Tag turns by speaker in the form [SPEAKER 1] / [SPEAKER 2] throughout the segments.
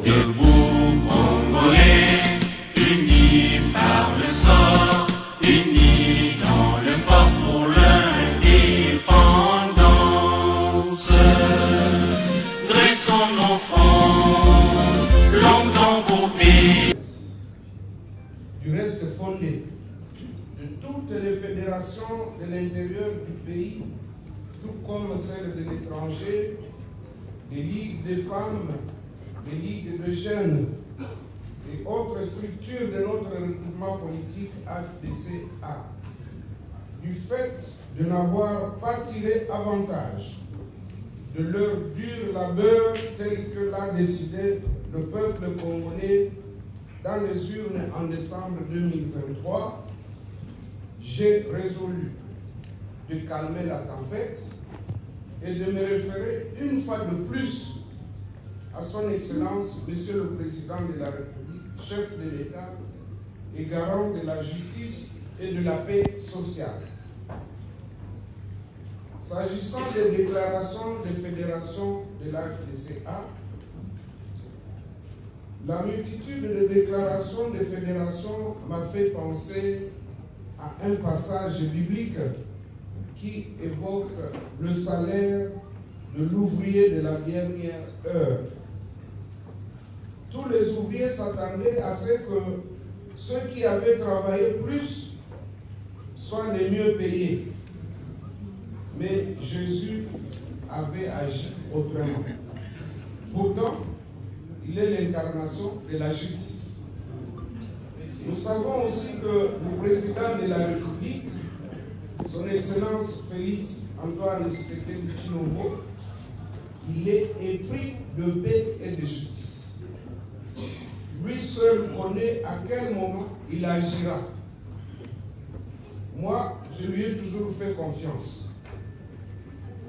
[SPEAKER 1] Debout Congolais, unis par le sort, unis dans le fort pour l'indépendance. Dressons nos fronts, longtemps pour pays.
[SPEAKER 2] Du reste fondé de toutes les fédérations de l'intérieur du pays, tout comme celles de l'étranger, des ligues de femmes, des ligues de jeunes et autres structures de notre regroupement politique AFDC-A, du fait de n'avoir pas tiré avantage de leur dur labeur tel que l'a décidé le peuple congolais dans les urnes en décembre 2023, j'ai résolu de calmer la tempête et de me référer une fois de plus à son Excellence, Monsieur le Président de la République, chef de l'État et garant de la justice et de la paix sociale. S'agissant des déclarations des fédérations de l'AFDC-A, la multitude de déclarations des fédérations m'a fait penser à un passage biblique qui évoque le salaire de l'ouvrier de la dernière heure. Tous les ouvriers s'attendaient à ce que ceux qui avaient travaillé plus soient les mieux payés. Mais Jésus avait agi autrement. Pourtant, il est l'incarnation de la justice. Nous savons aussi que le président de la République, son Excellence Félix Antoine Tshisekedi Tshilombo, il est épris de paix et de justice. Lui seul connaît à quel moment il agira. Moi, je lui ai toujours fait confiance.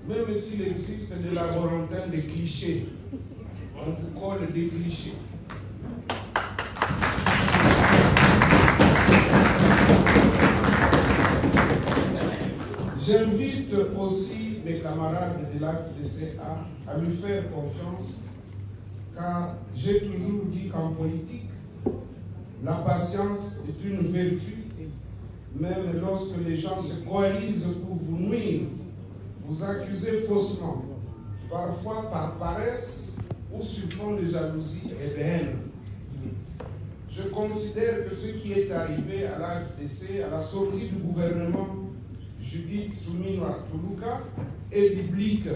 [SPEAKER 2] Même s'il existe de la volonté de clichés, on vous colle des clichés. J'invite aussi mes camarades de l'AFDC-A à lui faire confiance, car j'ai toujours dit qu'en politique, la patience est une vertu, même lorsque les gens se coalisent pour vous nuire, vous accusez faussement, parfois par paresse ou sur fond de jalousie et de haine. Je considère que ce qui est arrivé à l'AFDC à la sortie du gouvernement Judith Suminwa Tuluka est biblique.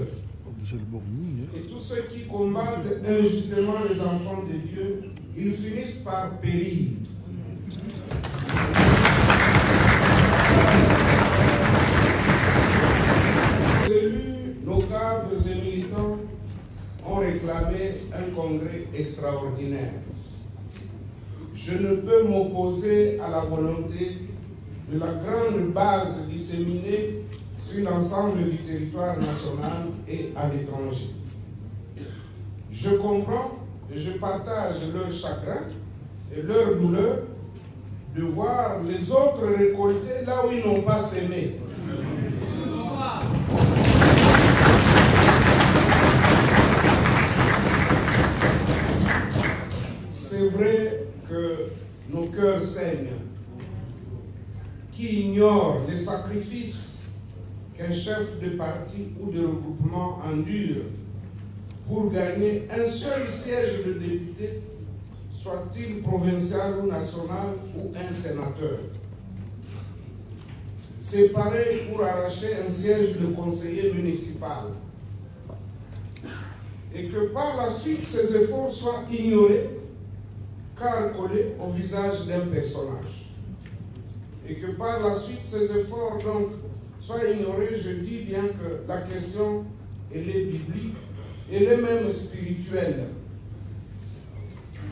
[SPEAKER 2] Et tous ceux qui combattent injustement les enfants de Dieu, ils finissent par périr. Nos cadres et militants ont réclamé un congrès extraordinaire. Je ne peux m'opposer à la volonté de la grande base disséminée sur l'ensemble du territoire national et à l'étranger. Je comprends et je partage leur chagrin et leur douleur de voir les autres récolter là où ils n'ont pas sémé. C'est vrai que nos cœurs saignent. Qui ignore les sacrifices qu'un chef de parti ou de regroupement endure pour gagner un seul siège de député, soit-il provincial ou national ou un sénateur. C'est pareil pour arracher un siège de conseiller municipal. Et que par la suite, ces efforts soient ignorés, car collés au visage d'un personnage. Et que par la suite, ces efforts donc soient ignorés, je dis bien que la question, elle est biblique, elle est même spirituelle.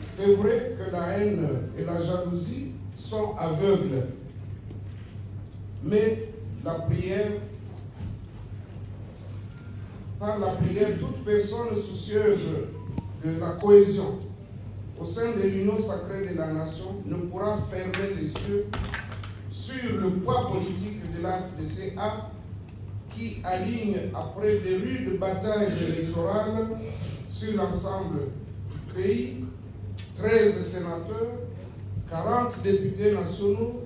[SPEAKER 2] C'est vrai que la haine et la jalousie sont aveugles. Mais la prière, par la prière, toute personne soucieuse de la cohésion au sein de l'union sacrée de la nation ne pourra fermer les yeux sur le poids politique de l'AFDC-A qui aligne après des rudes batailles électorales sur l'ensemble du pays, 13 sénateurs, 40 députés nationaux,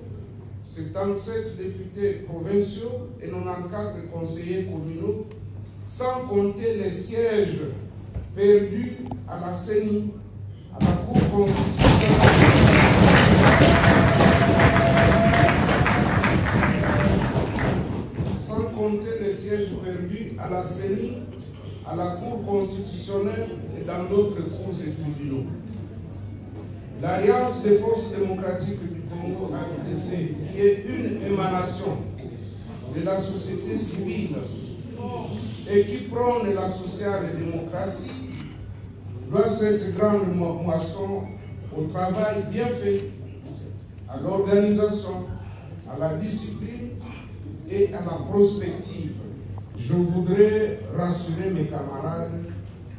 [SPEAKER 2] 77 députés provinciaux et 94 conseillers communaux, sans compter les sièges perdus à la CENI, à la Cour constitutionnelle, sans compter les sièges perdus à la CENI, à la Cour constitutionnelle et dans d'autres cours et tribunaux. L'Alliance des forces démocratiques du Congo, AFDC, qui est une émanation de la société civile et qui prône la social-démocratie, doit cette grande moisson au travail bien fait, à l'organisation, à la discipline et à la prospective. Je voudrais rassurer mes camarades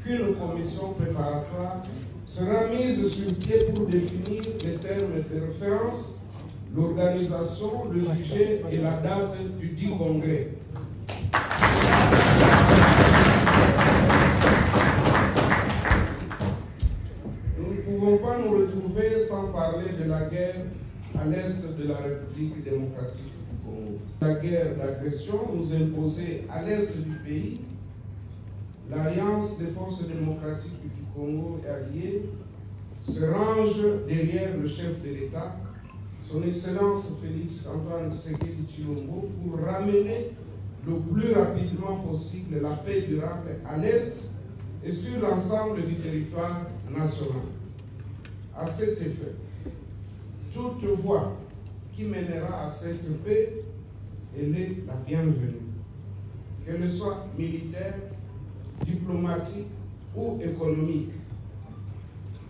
[SPEAKER 2] qu'une commission préparatoire sera mise sur pied pour définir les termes de référence, l'organisation, le budget et la date du dit congrès. Nous ne pouvons pas nous retrouver sans parler de la guerre à l'est de la République démocratique du Congo. La guerre d'agression nous imposée à l'est du pays. L'Alliance des forces démocratiques du Congo et alliés se range derrière le chef de l'État, son Excellence Félix Antoine Tshisekedi Tshilombo, pour ramener le plus rapidement possible la paix durable à l'Est et sur l'ensemble du territoire national. À cet effet, toute voie qui mènera à cette paix, elle est la bienvenue, qu'elle soit militaire, diplomatique ou économique,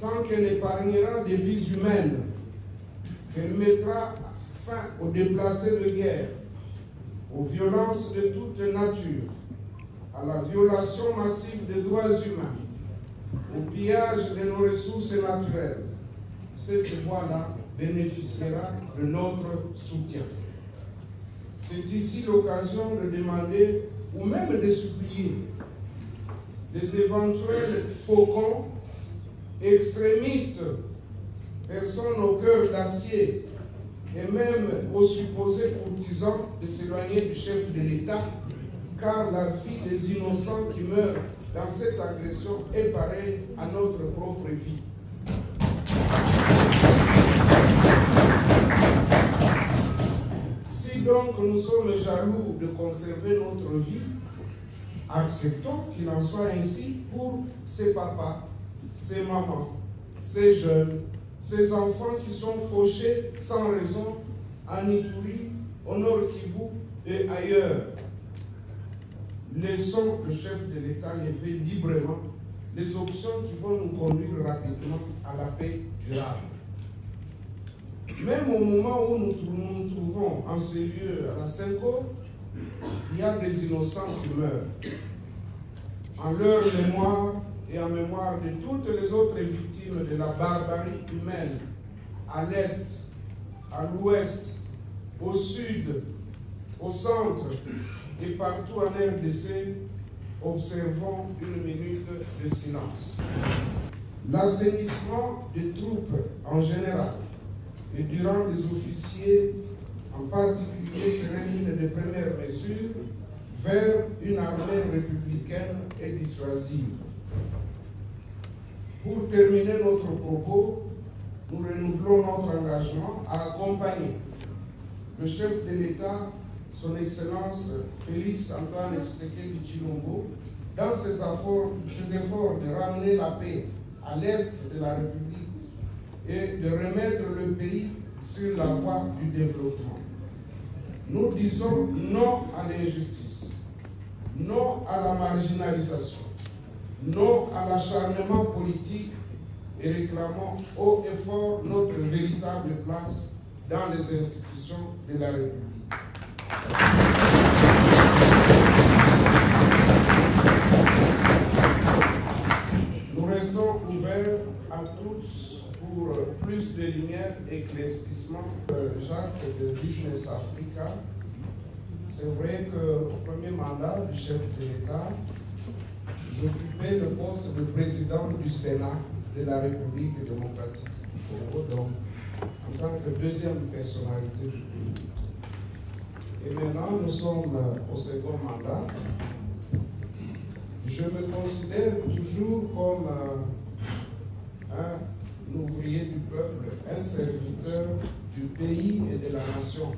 [SPEAKER 2] tant qu'elle épargnera des vies humaines, qu'elle mettra fin aux déplacés de guerre, aux violences de toute nature, à la violation massive des droits humains, au pillage de nos ressources naturelles, cette voie-là bénéficiera de notre soutien. C'est ici l'occasion de demander ou même de supplier les éventuels faucons, extrémistes, personnes au cœur d'acier et même aux supposés courtisans de s'éloigner du chef de l'État, car la vie des innocents qui meurent dans cette agression est pareille à notre propre vie. Si donc nous sommes jaloux de conserver notre vie, acceptons qu'il en soit ainsi pour ces papas, ces mamans, ces jeunes, ces enfants qui sont fauchés sans raison en Ituri, au Nord Kivu et ailleurs. Laissons le chef de l'État lever librement les options qui vont nous conduire rapidement à la paix durable. Même au moment où nous nous trouvons en ce lieu à la Senko, il y a des innocents qui meurent. En leur mémoire et en mémoire de toutes les autres victimes de la barbarie humaine, à l'est, à l'ouest, au sud, au centre et partout en RDC, observons une minute de silence. L'assainissement des troupes en général et du rang des officiers en particulier serait l'une des premières mesures vers une armée républicaine et dissuasive. Pour terminer notre propos, nous renouvelons notre engagement à accompagner le chef de l'État, son Excellence Félix Antoine Tshisekedi Tshilombo, dans ses efforts de ramener la paix à l'est de la République et de remettre le pays sur la voie du développement. Nous disons non à l'injustice, non à la marginalisation, non à l'acharnement politique et réclamons haut et fort notre véritable place dans les institutions de la République. Nous restons ouverts à tous pour plus de lumière et éclaircissement. Jacques de Business Africa, c'est vrai qu'au premier mandat du chef de l'État, j'occupais le poste de président du Sénat de la République démocratique du Congo, donc en tant que deuxième personnalité du pays. Et maintenant, nous sommes au second mandat. Je me considère toujours comme un ouvrier du peuple, un serviteur du pays et de la nation.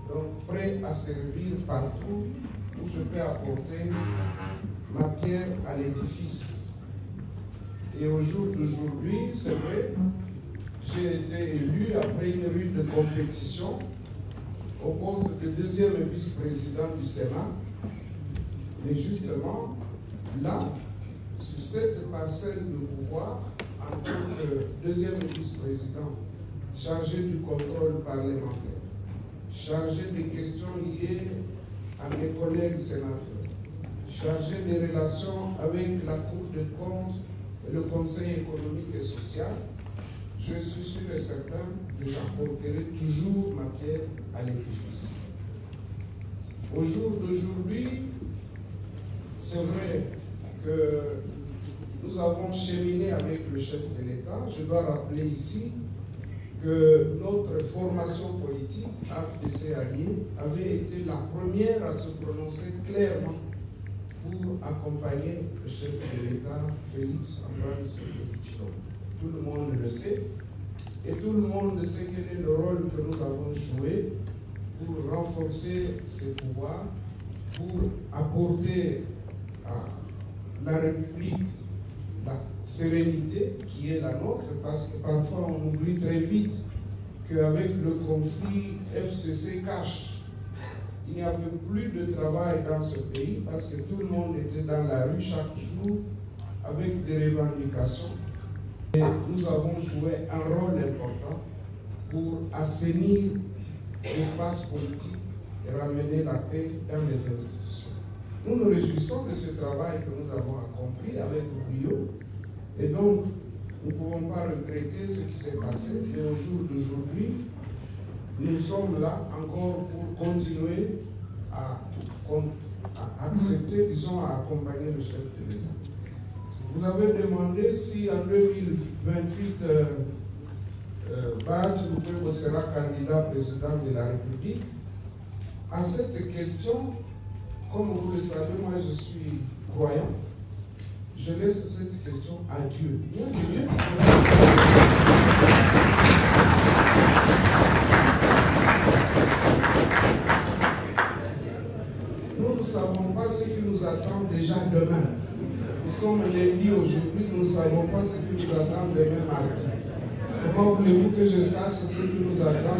[SPEAKER 2] Donc prêt à servir partout où je peux apporter ma pierre à l'édifice. Et au jour d'aujourd'hui, c'est vrai, j'ai été élu après une rude compétition au poste de deuxième vice-président du Sénat. Mais justement, là, sur cette parcelle de pouvoir, en tant que deuxième vice-président, chargé du contrôle parlementaire, chargé des questions liées à mes collègues sénateurs, chargé des relations avec la Cour des comptes et le Conseil économique et social, je suis sûr et certain que j'apporterai toujours ma pierre à l'édifice. Au jour d'aujourd'hui, c'est vrai que nous avons cheminé avec le chef de l'État. Je dois rappeler ici que notre formation politique, AFDC Allié, avait été la première à se prononcer clairement pour accompagner le chef de l'État, Félix Antoine Tshisekedi Tshilombo. Tout le monde le sait, et tout le monde sait quel est le rôle que nous avons joué pour renforcer ses pouvoirs, pour apporter à la République la sérénité qui est la nôtre, parce que parfois on oublie très vite qu'avec le conflit FCC-Cash, il n'y avait plus de travail dans ce pays parce que tout le monde était dans la rue chaque jour avec des revendications. Et nous avons joué un rôle important pour assainir l'espace politique et ramener la paix dans les institutions. Nous nous réjouissons de ce travail que nous avons accompli avec brio, et donc nous ne pouvons pas regretter ce qui s'est passé. Et au jour d'aujourd'hui, nous sommes là encore pour continuer à accepter, disons, à accompagner le chef de l'État. Vous avez demandé si en 2028, Badji Lukwebo sera candidat président de la République. À cette question, comme vous le savez, moi je suis croyant. Je laisse cette question à Dieu. Il y a Dieu qui Nous ne savons pas ce qui nous attend déjà demain. Nous sommes lundi aujourd'hui, nous ne savons pas ce qui nous attend demain mardi. Comment voulez-vous que je sache ce qui nous attend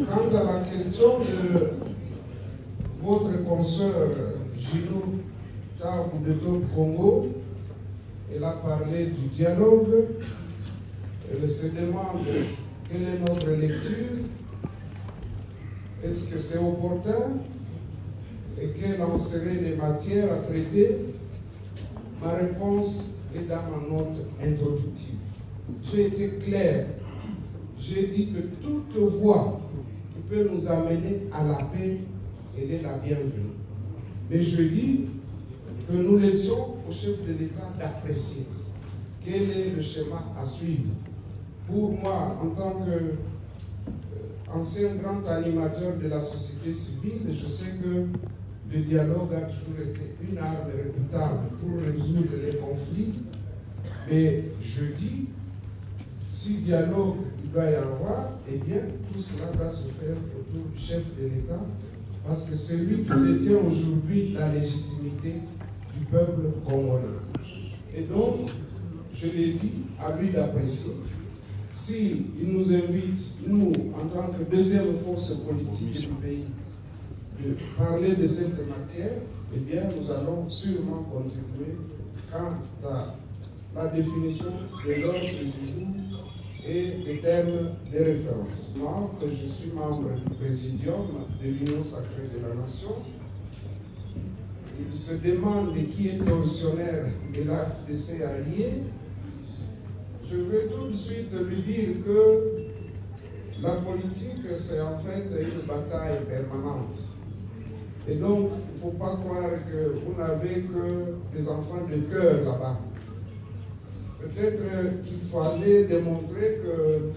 [SPEAKER 2] Quant à la question de votre consoeur Gino Tarbou de Top Congo, elle a parlé du dialogue. Elle se demande quelle est notre lecture, est-ce que c'est opportun et quelles en seraient les matières à traiter. Ma réponse est dans ma note introductive. J'ai été clair, j'ai dit que toute voie qui peut nous amener à la paix, elle est la bienvenue. Mais je dis que nous laissions au chef de l'État d'apprécier quel est le schéma à suivre. Pour moi, en tant qu'ancien grand animateur de la société civile, je sais que le dialogue a toujours été une arme redoutable pour résoudre les conflits. Mais je dis, si dialogue il doit y avoir, eh bien, tout cela doit se faire autour du chef de l'État, parce que c'est lui qui détient aujourd'hui la légitimité du peuple congolais. Et donc, je l'ai dit, à lui d'apprécier. Si il nous invite, nous, en tant que deuxième force politique du pays, de parler de cette matière, eh bien, nous allons sûrement contribuer quant à la définition de l'ordre du jour et des termes de référence. Moi, que je suis membre du Présidium de l'Union sacrée de la Nation, il se demande qui est tortionnaire de l'AFDC allié, je vais tout de suite lui dire que la politique, c'est en fait une bataille permanente. Et donc, il ne faut pas croire que vous n'avez que des enfants de cœur là-bas. Peut-être qu'il faut aller démontrer que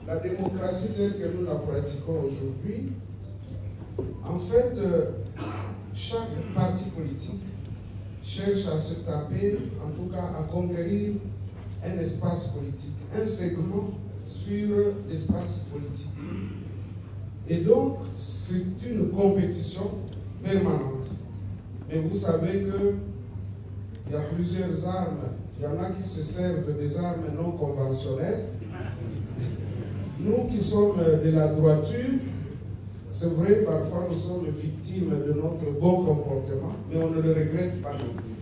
[SPEAKER 2] la démocratie telle que nous la pratiquons aujourd'hui, en fait, chaque parti politique cherche à se taper, en tout cas à conquérir un espace politique, un segment sur l'espace politique. Et donc, c'est une compétition permanente. Mais vous savez qu'il y a plusieurs armes. Il y en a qui se servent des armes non conventionnelles. Nous qui sommes de la droiture, c'est vrai, parfois nous sommes victimes de notre bon comportement, mais on ne le regrette pas non plus.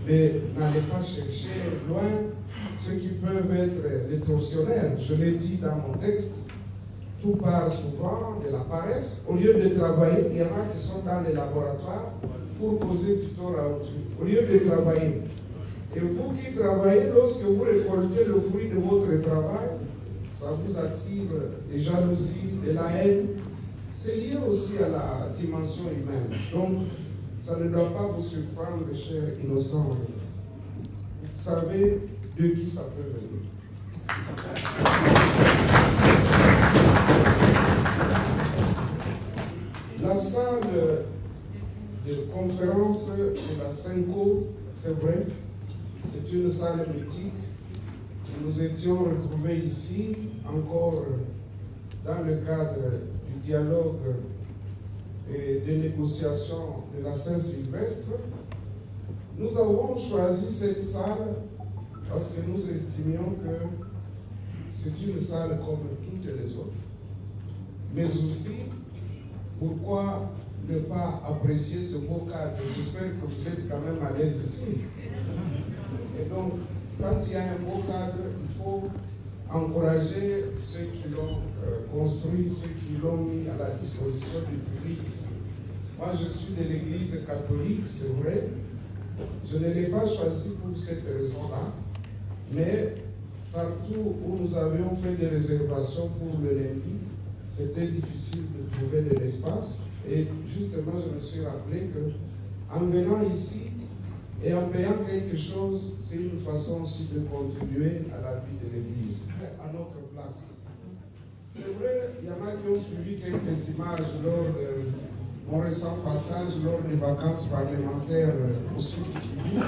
[SPEAKER 2] Mais n'allez pas chercher loin ceux qui peuvent être les tortionnaires. Je l'ai dit dans mon texte, tout part souvent de la paresse. Au lieu de travailler, il y en a qui sont dans les laboratoires pour causer du tort à autrui. Au lieu de travailler. Et vous qui travaillez, lorsque vous récoltez le fruit de votre travail, ça vous attire des jalousies, de la haine. C'est lié aussi à la dimension humaine. Donc, ça ne doit pas vous surprendre, chers innocents. Vous savez de qui ça peut venir. La salle de conférence de la Cinco, c'est vrai, c'est une salle mythique. Nous étions retrouvés ici, encore dans le cadre du dialogue et des négociations de la Saint-Sylvestre. Nous avons choisi cette salle parce que nous estimions que c'est une salle comme toutes les autres. Mais aussi, pourquoi ne pas apprécier ce beau cadre? J'espère que vous êtes quand même à l'aise ici. Et donc, quand il y a un beau cadre, il faut encourager ceux qui l'ont construit, ceux qui l'ont mis à la disposition du public. Moi, je suis de l'Église catholique, c'est vrai. Je ne l'ai pas choisi pour cette raison-là, mais partout où nous avions fait des réservations pour le lundi, c'était difficile de trouver de l'espace. Et justement, je me suis rappelé qu'en venant ici et en payant quelque chose, c'est une façon aussi de contribuer à la vie de l'Église, à notre place. C'est vrai, il y en a qui ont suivi quelques images lors de mon récent passage, lors des vacances parlementaires au sud du Kivu.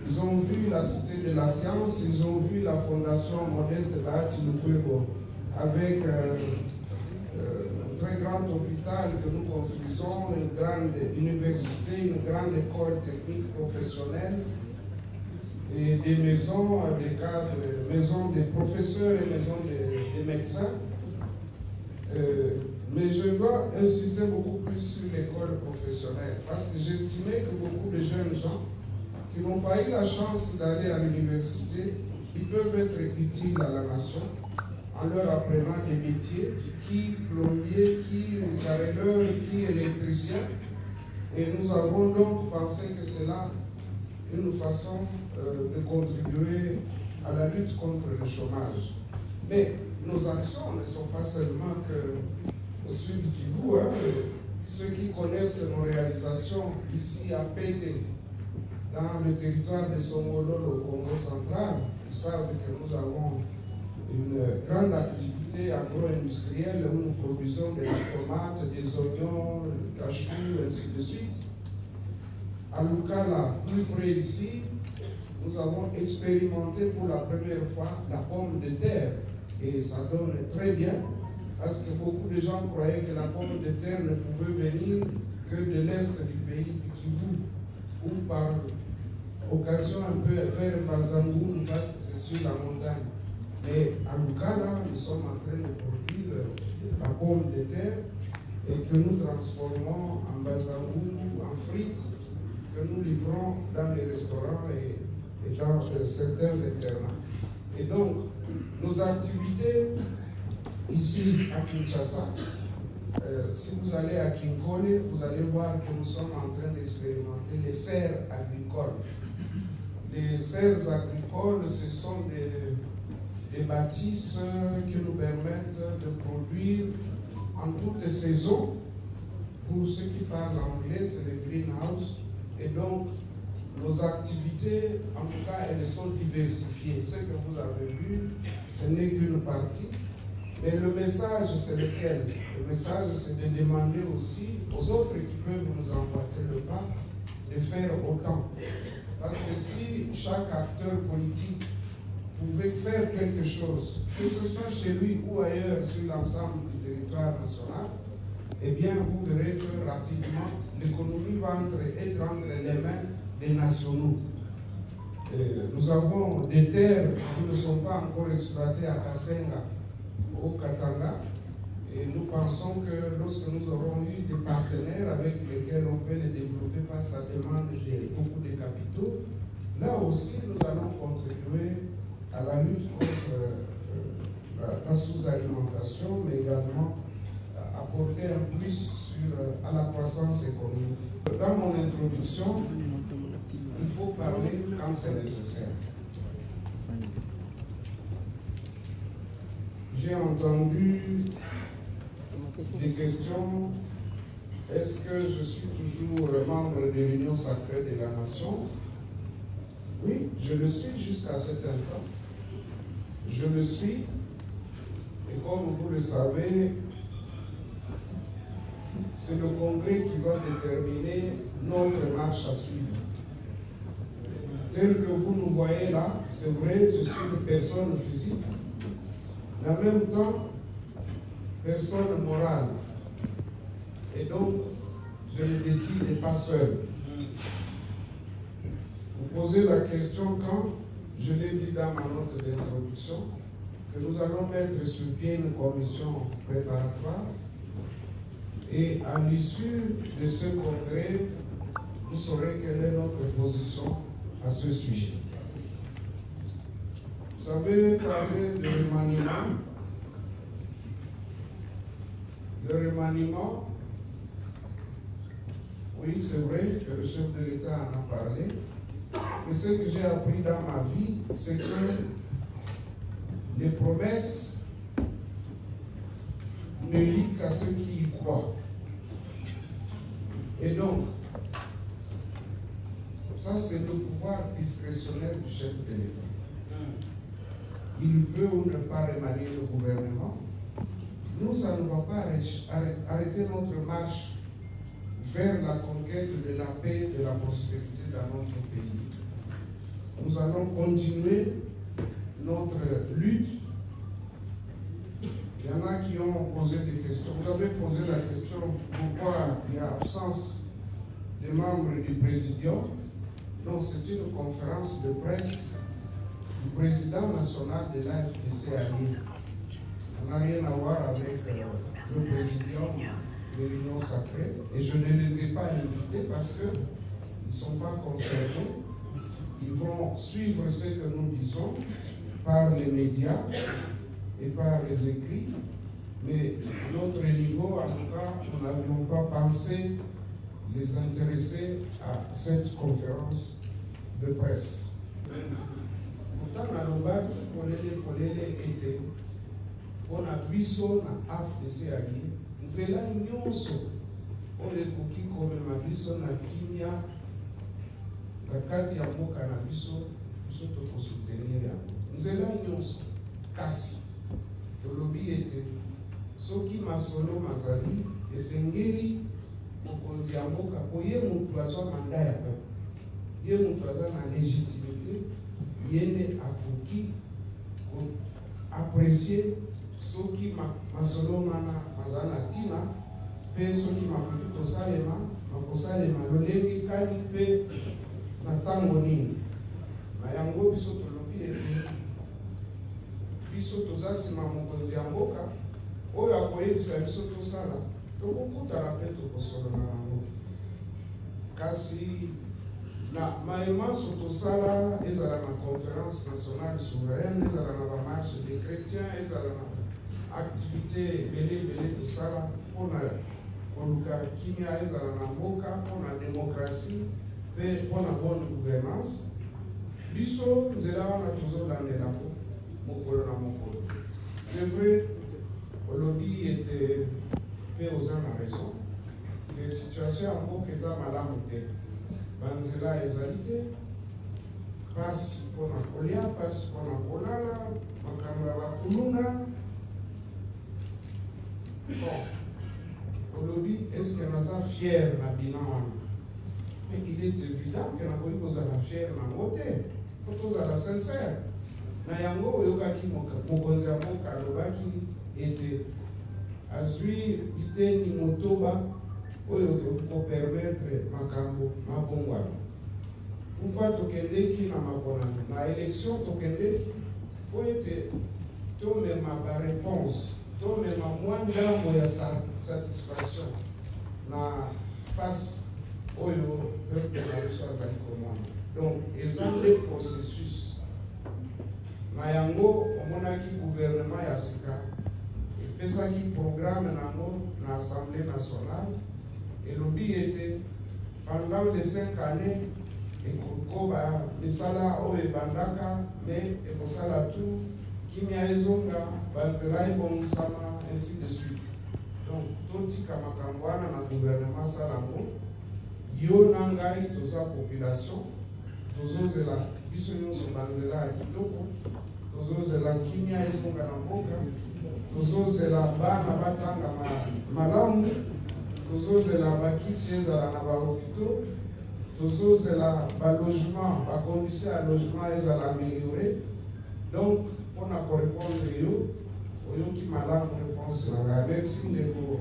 [SPEAKER 2] Ils ont vu la Cité de la Science, ils ont vu la Fondation Modeste Bahati Lukwebo avec un très grand hôpital que nous construisons, une grande université, une grande école technique professionnelle et des maisons, des cadres, maisons des professeurs et maisons des médecins. Mais je dois insister beaucoup plus sur l'école professionnelle parce que j'estimais que beaucoup de jeunes gens qui n'ont pas eu la chance d'aller à l'université, ils peuvent être utiles à la nation en leur apprenant des métiers, qui plombier, qui carreleur, qui électricien. Et nous avons donc pensé que c'est là une façon de contribuer à la lutte contre le chômage. Mais nos actions ne sont pas seulement au sud du Kivu. Ceux qui connaissent nos réalisations ici à Pété, dans le territoire de Songololo au Congo central, ils savent que nous avons une grande activité agro-industrielle où nous produisons de la tomate, des oignons, du cachou, ainsi de suite. À Lukala, plus près d'ici, nous avons expérimenté pour la première fois la pomme de terre. Et ça donne très bien, parce que beaucoup de gens croyaient que la pomme de terre ne pouvait venir que de l'est du pays du Kivu, ou par occasion un peu vers Bazangou, parce que c'est sur la montagne. Mais à Lukala, nous sommes en train de produire la pomme de terre et que nous transformons en Bazangou, en frites, que nous livrons dans les restaurants et dans certains internats. Et donc, nos activités ici à Kinshasa Si vous allez à Kinkole, vous allez voir que nous sommes en train d'expérimenter les serres agricoles. Les serres agricoles, ce sont des bâtisses qui nous permettent de produire en toutes saisons. Pour ceux qui parlent anglais, c'est le greenhouse. Et donc, nos activités, en tout cas, elles sont diversifiées. Ce que vous avez vu, ce n'est qu'une partie. Mais le message, c'est lequel? Le message, c'est de demander aussi aux autres qui peuvent nous emboîter le pas de faire autant. Parce que si chaque acteur politique pouvait faire quelque chose, que ce soit chez lui ou ailleurs sur l'ensemble du territoire national, eh bien, vous verrez que rapidement, l'économie va être entre les mains des nationaux. Nous avons des terres qui ne sont pas encore exploitées à Kasenga, au Katanga, et nous pensons que lorsque nous aurons eu des partenaires avec lesquels on peut les développer, parce que ça demande beaucoup de capitaux, là aussi nous allons contribuer à la lutte contre la sous-alimentation, mais également apporter un plus à la croissance économique. Dans mon introduction, il faut parler quand c'est nécessaire. J'ai entendu des questions. Est-ce que je suis toujours membre de l'Union sacrée de la nation? Oui, je le suis jusqu'à cet instant. Je le suis. Et comme vous le savez, c'est le Congrès qui va déterminer notre marche à suivre. Tel que vous nous voyez là, c'est vrai, je suis une personne physique, mais en même temps, personne morale. Et donc, je ne décide pas seul. Vous posez la question quand, je l'ai dit dans ma note d'introduction, que nous allons mettre sur pied une commission préparatoire. Et à l'issue de ce congrès, vous saurez quelle est notre position à ce sujet. Vous avez parlé de remaniement. Le remaniement, oui, c'est vrai que le chef de l'État en a parlé. Mais ce que j'ai appris dans ma vie, c'est que les promesses ne lient qu'à ceux qui y croient. Et donc, ça c'est le pouvoir discrétionnaire du chef de l'État. Il peut ou ne pas remanier le gouvernement. Nous, ça ne va pas arrêter notre marche vers la conquête de la paix et de la prospérité dans notre pays. Nous allons continuer notre lutte. Il y en a qui ont posé des questions. Vous avez posé la question pourquoi il y a absence des membres du présidium. Non, c'est une conférence de presse du président national de l'AFDC à Lille. Ça n'a rien à voir avec le présidium de l'Union sacrée. Et je ne les ai pas invités parce qu'ils ne sont pas concernés. Ils vont suivre ce que nous disons par les médias et par les écrits, mais à notre niveau, en tout cas, nous n'avions pas pensé les intéresser à cette conférence de presse. Pourtant, Naloba, Polele était, on a biso na AFDC ali, nzela nyonso, on est pour qui comme biso na kimia, la kati ya mboka na biso, biso to soutenir ya. Nzela nyonso, kasi. Tolobi ete soki masolo mazali esengeli mokonzi ya mboka po ye mutu azwa manda ya peuple, ye mutu aza na légitimité, yene akoki apprécier soki masolo mana mazala na tina pe soki makoki kosalema lolenge kani pe na ntango nini. Na yango biso tolobi ete biso toza nsima mokonzi ya mboka oyo akoyebisa biso tosala tokokutana mpe tokosolola nango. Kasi na mayemanso tosala ezala na conférence nationale souveraine, ezala na bamarche des chrétiens, ezala na activité belé tout ça pour la kimia ezala na mboka pour la démocratie et pour la bonne gouvernance. Biso nzela wana tozolandela mokolo na mokolo. C'est vrai, Olobi était peu aux gens la raison. Les situations en mboka eza malamu te. Banzela ezali te. Pasi mpona kolia, pasi mpona kolala, makambo ya bakulunga. Bon, Olobi, est-ce que naza fier na bilan wana? Mais il est évident que na koyi kozala fier na ngo te. Faut kozala sincère. Na yango oyokaki mokonzi ya mboka alobaki ete azwi biteni motoba oyo kopermettre makambo mabongwana. Pourquoi tokendeki na makona na élection tokendeki po ete tomema baréponse tomema mwa ngambo ya satisfaction na face oyo peuple na biso azali komona. Donc eza nde processus na yango omonaki gouvernement ya sika epesaki programme nango na Assemblée nationale elobi ete pendant les 5 années ekokoba misala oyo ebandaka me ekosala tu kimia ezonga banzela ebongisama ainsi de suite. Donc totika makambo wana na gouvernement salango yo na ngai toza population tozozela biso nyonso banzela ya kitoko tozozela kimia ezonga na mboka tozozela bana batanga malamu tozozela bakisi ezala na bahopitaux tozozela balogement bacondition ya logement ezala amélioré. Donc on a correspondre yo oyoki malamu réponse na ngai. Merci ndeko.